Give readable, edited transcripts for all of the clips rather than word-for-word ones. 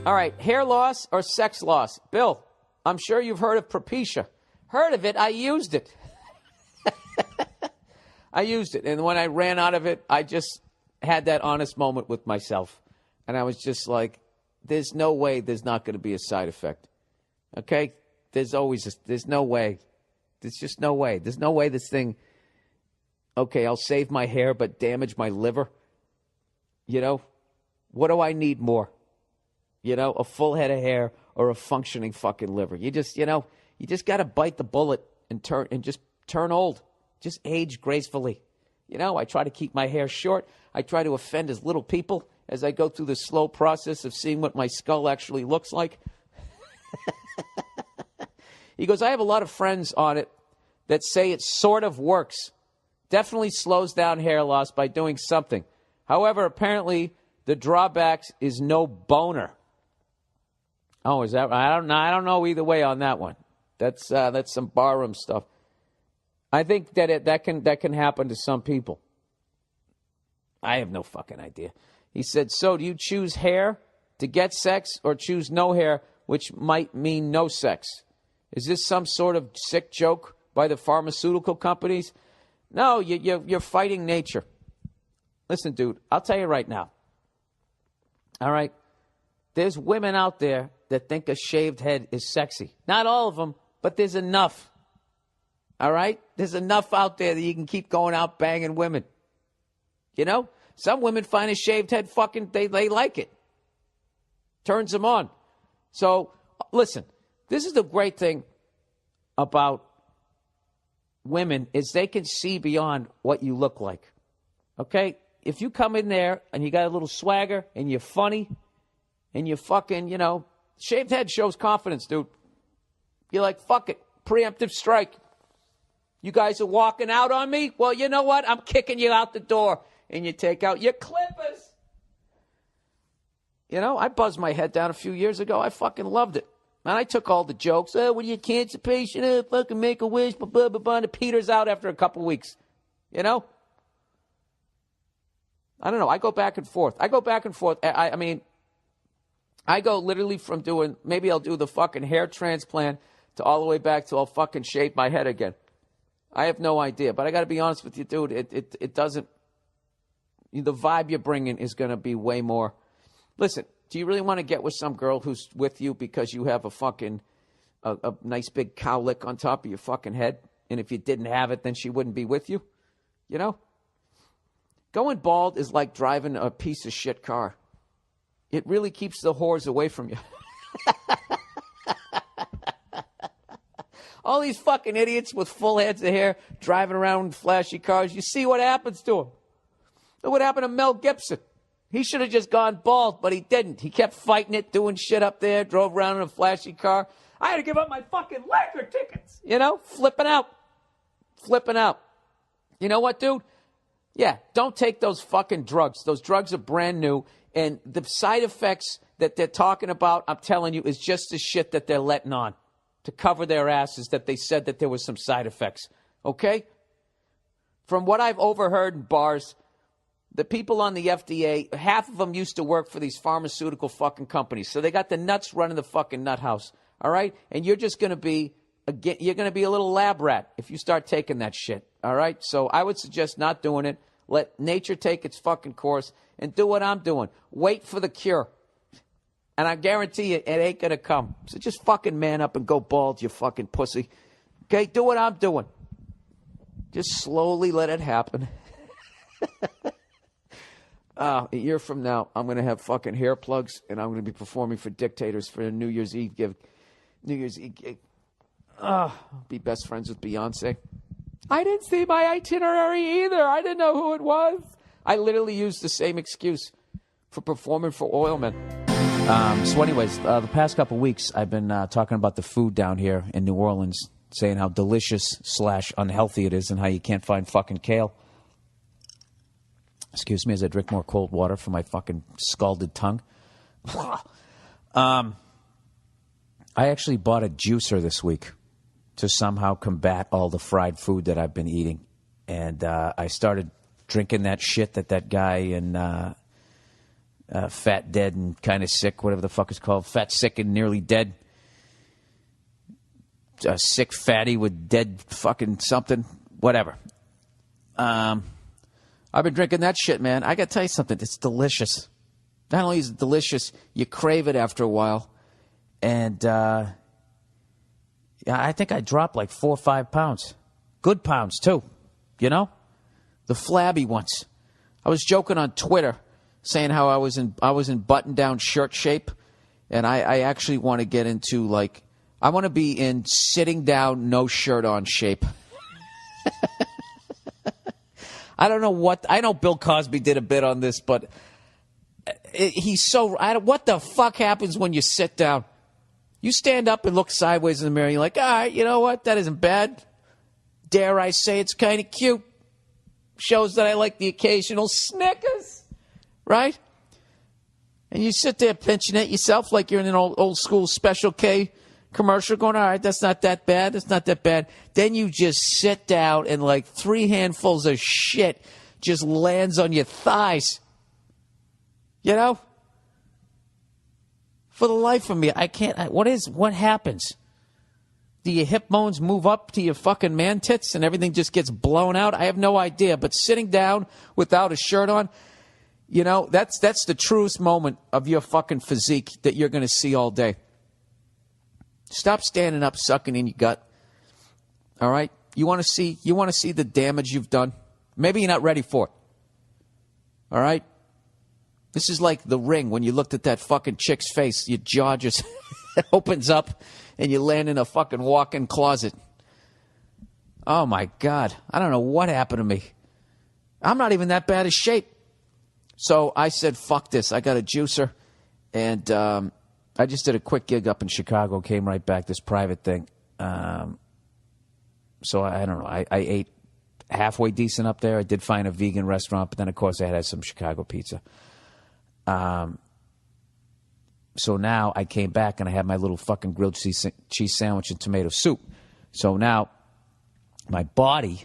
All right, hair loss or sex loss? Bill, I'm sure you've heard of Propecia. Heard of it? I used it. I used it. And when I ran out of it, I just had that honest moment with myself. And I was just like, there's no way there's not going to be a side effect. Okay? There's no way. There's just no way. There's no way this thing, okay, I'll save my hair but damage my liver. You know? What do I need more? You know, a full head of hair or a functioning fucking liver. You just got to bite the bullet and just turn old. Just age gracefully. You know, I try to keep my hair short. I try to offend as little people as I go through the slow process of seeing what my skull actually looks like. He goes, I have a lot of friends on it that say it sort of works. Definitely slows down hair loss by doing something. However, apparently the drawbacks is no boner. Oh, is that? I don't know either way on that one. That's some barroom stuff. I think that can happen to some people. I have no fucking idea. He said, so do you choose hair to get sex or choose no hair, which might mean no sex? Is this some sort of sick joke by the pharmaceutical companies? No, you're fighting nature. Listen, dude, I'll tell you right now. All right? There's women out there that think a shaved head is sexy. Not all of them, but there's enough. All right? There's enough out there that you can keep going out banging women. You know? Some women find a shaved head fucking, they like it. Turns them on. So, listen, this is the great thing about women is they can see beyond what you look like. Okay? If you come in there and you got a little swagger and you're funny and you're fucking, shaved head shows confidence, dude. You're like, fuck it. Preemptive strike. You guys are walking out on me? Well, you know what? I'm kicking you out the door. And you take out your clippers. I buzzed my head down a few years ago. I fucking loved it. And I took all the jokes. Oh, when you're a cancer patient, fucking make a wish, blah, blah, blah, blah. And it peters out after a couple weeks. I don't know. I go back and forth. I mean, I go literally from doing, maybe I'll do the fucking hair transplant to all the way back to I'll fucking shave my head again. I have no idea. But I got to be honest with you, dude. It doesn't, the vibe you're bringing is going to be way more. Listen, do you really want to get with some girl who's with you because you have a fucking, a nice big cowlick on top of your fucking head? And if you didn't have it, then she wouldn't be with you? Going bald is like driving a piece of shit car. It really keeps the whores away from you. All these fucking idiots with full heads of hair driving around in flashy cars, you see what happens to them. Look what happened to Mel Gibson. He should have just gone bald, but he didn't. He kept fighting it, doing shit up there, drove around in a flashy car. I had to give up my fucking liquor tickets, flipping out. You know what, dude? Yeah, don't take those fucking drugs. Those drugs are brand new, and the side effects that they're talking about, I'm telling you, is just the shit that they're letting on to cover their asses that they said that there was some side effects, okay? From what I've overheard in bars, the people on the FDA, half of them used to work for these pharmaceutical fucking companies. So they got the nuts running the fucking nut house, all right? And you're just going to be, you're going to be a little lab rat if you start taking that shit, all right? So I would suggest not doing it. Let nature take its fucking course and do what I'm doing. Wait for the cure. And I guarantee you, it ain't going to come. So just fucking man up and go bald, you fucking pussy. Okay, do what I'm doing. Just slowly let it happen. A year from now, I'm going to have fucking hair plugs, and I'm going to be performing for Dictators for a New Year's Eve gig. Be best friends with Beyonce. I didn't see my itinerary either. I didn't know who it was. I literally used the same excuse for performing for Oilmen. So anyways, the past couple weeks, I've been talking about the food down here in New Orleans, saying how delicious / unhealthy it is and how you can't find fucking kale. Excuse me as I drink more cold water for my fucking scalded tongue. I actually bought a juicer this week to somehow combat all the fried food that I've been eating. And I started drinking that shit that guy in Fat, dead, and kind of sick, whatever the fuck it's called. Fat, sick, and nearly dead. Sick fatty with dead fucking something. Whatever. I've been drinking that shit, man. I got to tell you something. It's delicious. Not only is it delicious, you crave it after a while. And yeah, I think I dropped like 4 or 5 pounds. Good pounds, too. You know? The flabby ones. I was joking on Twitter saying how I was in button-down shirt shape. And I actually want to get into, like, I want to be in sitting down, no shirt on shape. I don't know what... I know Bill Cosby did a bit on this, but he's so... what the fuck happens when you sit down? You stand up and look sideways in the mirror. And you're like, all right, you know what? That isn't bad. Dare I say it's kind of cute. Shows that I like the occasional Snickers. Right? And you sit there pinching at yourself like you're in an old school Special K commercial going, all right, that's not that bad. That's not that bad. Then you just sit down and like 3 handfuls of shit just lands on your thighs. You know? For the life of me, I can't. What happens? Do your hip bones move up to your fucking man tits and everything just gets blown out? I have no idea. But sitting down without a shirt on, you know, that's the truest moment of your fucking physique that you're going to see all day. Stop standing up, sucking in your gut. All right? You want to see the damage you've done? Maybe you're not ready for it. All right? This is like The Ring. When you looked at that fucking chick's face, your jaw just opens up and you land in a fucking walk-in closet. Oh, my God. I don't know what happened to me. I'm not even that bad of shape. So I said, fuck this. I got a juicer. And I just did a quick gig up in Chicago, came right back, this private thing. So I don't know. I ate halfway decent up there. I did find a vegan restaurant, but then, of course, I had some Chicago pizza. So now I came back and I had my little fucking grilled cheese sandwich and tomato soup. So now my body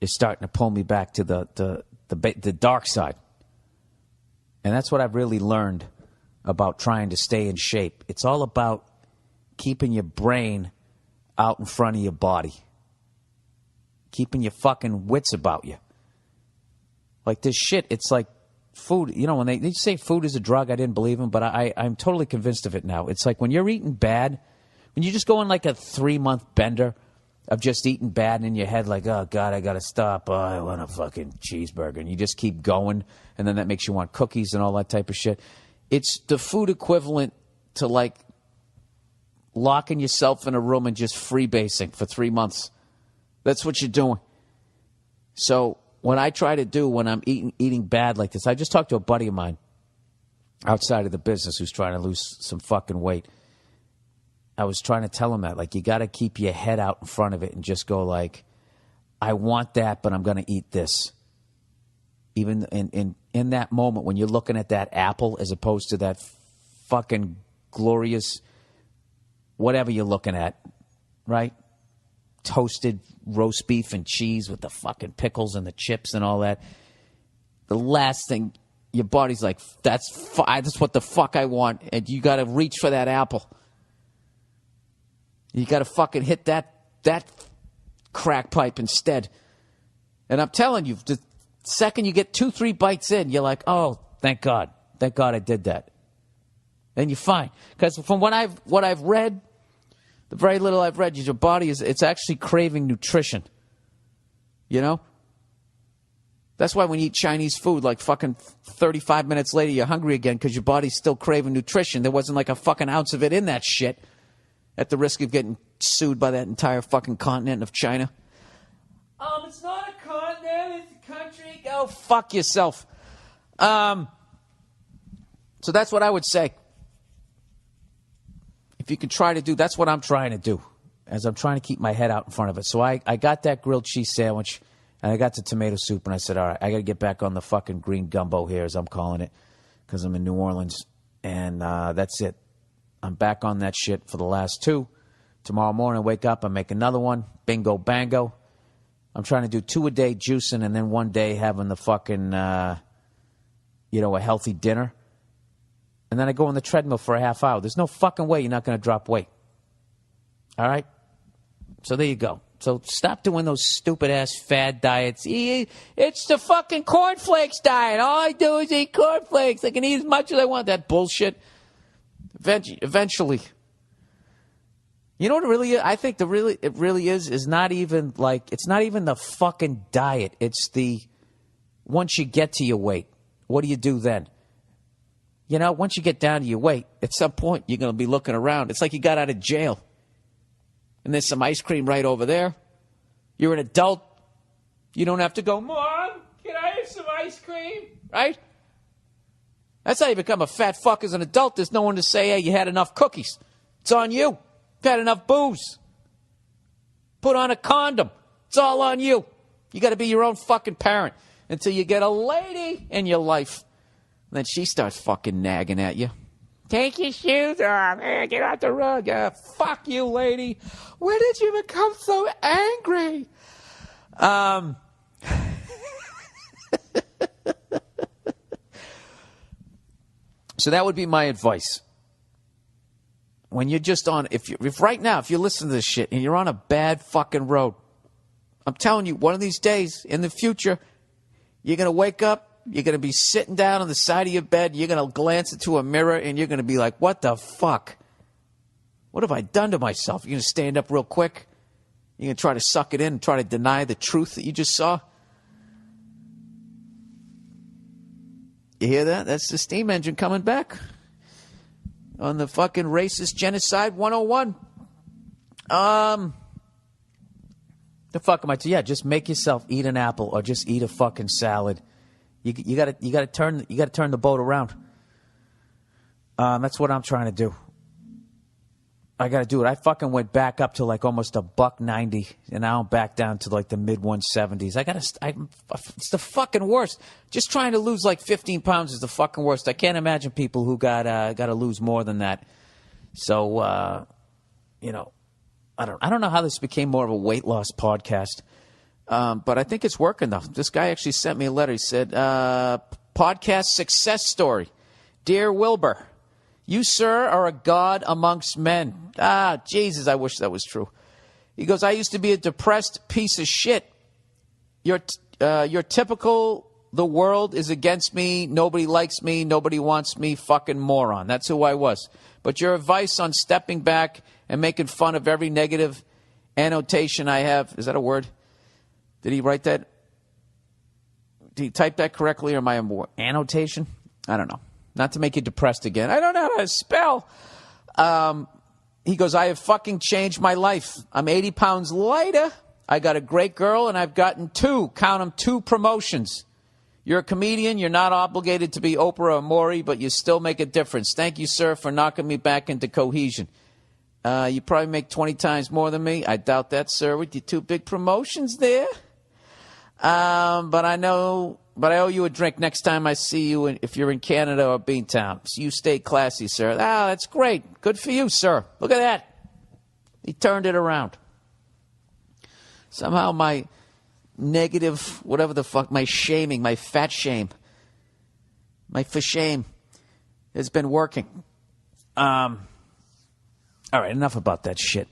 is starting to pull me back to the dark side. And that's what I've really learned about trying to stay in shape. It's all about keeping your brain out in front of your body. Keeping your fucking wits about you. Like this shit, it's like food. You know, when they say food is a drug, I didn't believe them, but I'm totally convinced of it now. It's like when you're eating bad, when you just go on like a 3-month bender of just eating bad, and in your head like, oh, God, I got to stop. Oh, I want a fucking cheeseburger. And you just keep going, and then that makes you want cookies and all that type of shit. It's the food equivalent to like locking yourself in a room and just freebasing for 3 months. That's what you're doing. So what I try to do when I'm eating bad like this, I just talked to a buddy of mine outside of the business who's trying to lose some fucking weight. I was trying to tell him that, like, you got to keep your head out in front of it and just go like, I want that, but I'm going to eat this. Even in that moment when you're looking at that apple as opposed to that fucking glorious whatever you're looking at, right? Toasted roast beef and cheese with the fucking pickles and the chips and all that. The last thing, your body's like, that's what the fuck I want. And you got to reach for that apple. You got to fucking hit that crack pipe instead. And I'm telling you, the second you get 2-3 bites in, you're like, oh, thank God. Thank God I did that. Then you're fine. Because from what I've read, the very little I've read, your body it's actually craving nutrition. You know? That's why when you eat Chinese food, like fucking 35 minutes later, you're hungry again because your body's still craving nutrition. There wasn't like a fucking ounce of it in that shit. At the risk of getting sued by that entire fucking continent of China. It's not a continent, it's a country. Go fuck yourself. So that's what I would say. If you can try to do, that's what I'm trying to do, as I'm trying to keep my head out in front of it. So I got that grilled cheese sandwich, and I got the tomato soup, and I said, all right, I got to get back on the fucking green gumbo here, as I'm calling it, because I'm in New Orleans, and that's it. I'm back on that shit for the last 2. Tomorrow morning, I wake up, I make another one. Bingo, bango. I'm trying to do 2 a day juicing and then 1 day having the fucking, a healthy dinner. And then I go on the treadmill for a half hour. There's no fucking way you're not going to drop weight. All right? So there you go. So stop doing those stupid-ass fad diets. It's the fucking cornflakes diet. All I do is eat cornflakes. I can eat as much as I want. That bullshit. Eventually. You know what it really is? I think it really is not even like, it's not even the fucking diet. It's the, once you get to your weight, what do you do then? You know, once you get down to your weight, at some point you're going to be looking around. It's like you got out of jail. And there's some ice cream right over there. You're an adult. You don't have to go, Mom, can I have some ice cream? Right? That's how you become a fat fuck as an adult. There's no one to say, hey, you had enough cookies. It's on you. You've had enough booze. Put on a condom. It's all on you. You got to be your own fucking parent until you get a lady in your life. Then she starts fucking nagging at you. Take your shoes off. Hey, get out the rug. Fuck you, lady. When did you become so angry? So that would be my advice. When you're just on, if right now, if you listen to this shit and you're on a bad fucking road, I'm telling you, one of these days in the future, you're going to wake up. You're going to be sitting down on the side of your bed. You're going to glance into a mirror, and you're going to be like, what the fuck? What have I done to myself? You're going to stand up real quick. You're going to try to suck it in and try to deny the truth that you just saw. You hear that? That's the steam engine coming back on the fucking racist genocide 101. The fuck am I? Yeah, just make yourself eat an apple or just eat a fucking salad. You gotta turn the boat around. That's what I'm trying to do. I gotta do it. I fucking went back up to like almost $1.90, and now I'm back down to like the mid 170s. It's the fucking worst. Just trying to lose like 15 pounds is the fucking worst. I can't imagine people who gotta lose more than that. So you know, I don't know how this became more of a weight loss podcast. But I think it's working, though. This guy actually sent me a letter. He said, podcast success story. Dear Wilbur, you, sir, are a god amongst men. Ah, Jesus, I wish that was true. He goes, I used to be a depressed piece of shit. You're typical, the world is against me, nobody likes me, nobody wants me, fucking moron. That's who I was. But your advice on stepping back and making fun of every negative annotation I have, is that a word? Did he write that? Did he type that correctly, or am I a more annotation? I don't know. Not to make you depressed again. I don't know how to spell. He goes, I have fucking changed my life. I'm 80 pounds lighter. I got a great girl, and I've gotten two promotions. You're a comedian. You're not obligated to be Oprah or Maury, but you still make a difference. Thank you, sir, for knocking me back into cohesion. You probably make 20 times more than me. I doubt that, sir, with your 2 big promotions there. But I owe you a drink next time I see you if you're in Canada or Beantown. So you stay classy, sir. Ah, that's great. Good for you, sir. Look at that. He turned it around. Somehow my negative, whatever the fuck, my shaming, my fat shame, my for shame has been working. All right, enough about that shit.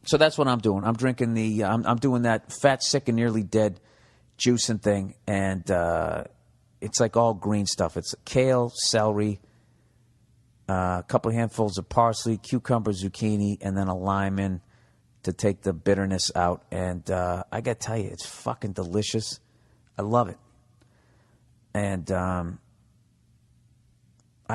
So that's what I'm doing. I'm drinking I'm doing that fat, sick, and nearly dead juicing thing, and it's like all green stuff. It's kale, celery, a couple of handfuls of parsley, cucumber, zucchini, and then a lime in to take the bitterness out. And I got to tell you, it's fucking delicious. I love it. And I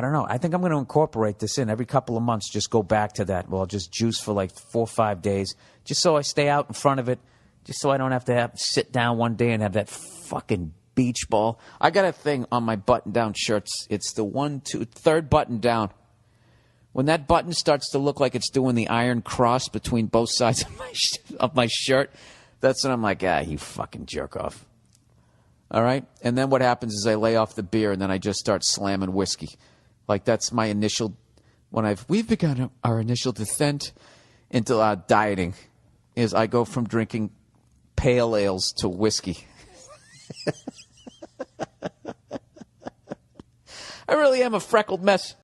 don't know. I think I'm going to incorporate this in every couple of months. Just go back to that. Well, I'll just juice for like 4 or 5 days, just so I stay out in front of it. Just so I don't have to sit down one day and have that fucking beach ball. I got a thing on my button-down shirts. It's the third button down. When that button starts to look like it's doing the iron cross between both sides of my shirt, that's when I'm like, you fucking jerk off. All right? And then what happens is I lay off the beer, and then I just start slamming whiskey. Like, that's my initial, we've begun our initial descent into dieting, is I go from drinking pale ales to whiskey. I really am a freckled mess.